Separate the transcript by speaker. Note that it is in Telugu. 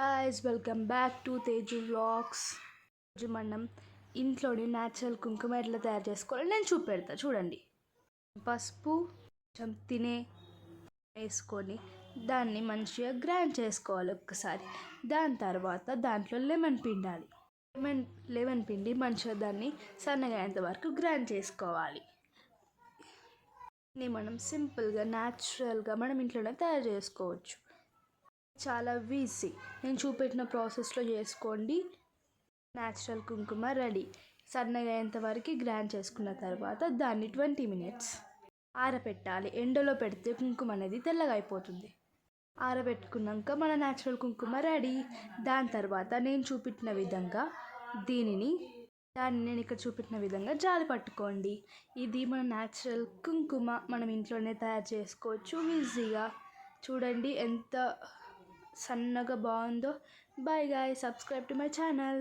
Speaker 1: Guys welcome back to Teju vlogs. రోజు మనం ఇంట్లోని న్యాచురల్ కుంకుమ ఎట్లా తయారు చేసుకోవాలో నేను చూపెడతా చూడండి. పసుపు కొంచెం తినే వేసుకొని దాన్ని మంచిగా గ్రైండ్ చేసుకోవాలి ఒక్కసారి. దాని తర్వాత దాంట్లో లెమన్ పిండాలి. లెమన్ పిండి మంచిగా దాన్ని సన్నగా అయ్యేంత వరకు గ్రైండ్ చేసుకోవాలి. దీన్ని మనం సింపుల్గా న్యాచురల్గా మనం ఇంట్లోనే తయారు చేసుకోవచ్చు. చాలా ఈజీ. నేను చూపెట్టిన ప్రాసెస్లో చేసుకోండి. న్యాచురల్ కుంకుమ రెడీ. సన్నగా అయ్యేంతవరకు గ్రైండ్ చేసుకున్న తర్వాత దాన్ని 20 మినిట్స్ ఆరబెట్టాలి. ఎండలో పెడితే కుంకుమ అనేది తెల్లగా అయిపోతుంది. ఆరబెట్టుకున్నాక మన న్యాచురల్ కుంకుమ రెడీ. దాని తర్వాత నేను ఇక్కడ చూపెట్టిన విధంగా జాలి పట్టుకోండి. ఇది మన న్యాచురల్ కుంకుమ మనం ఇంట్లోనే తయారు చేసుకోవచ్చు ఈజీగా. చూడండి ఎంత సన్నగా బాగుందో. Bye guys, subscribe to my channel.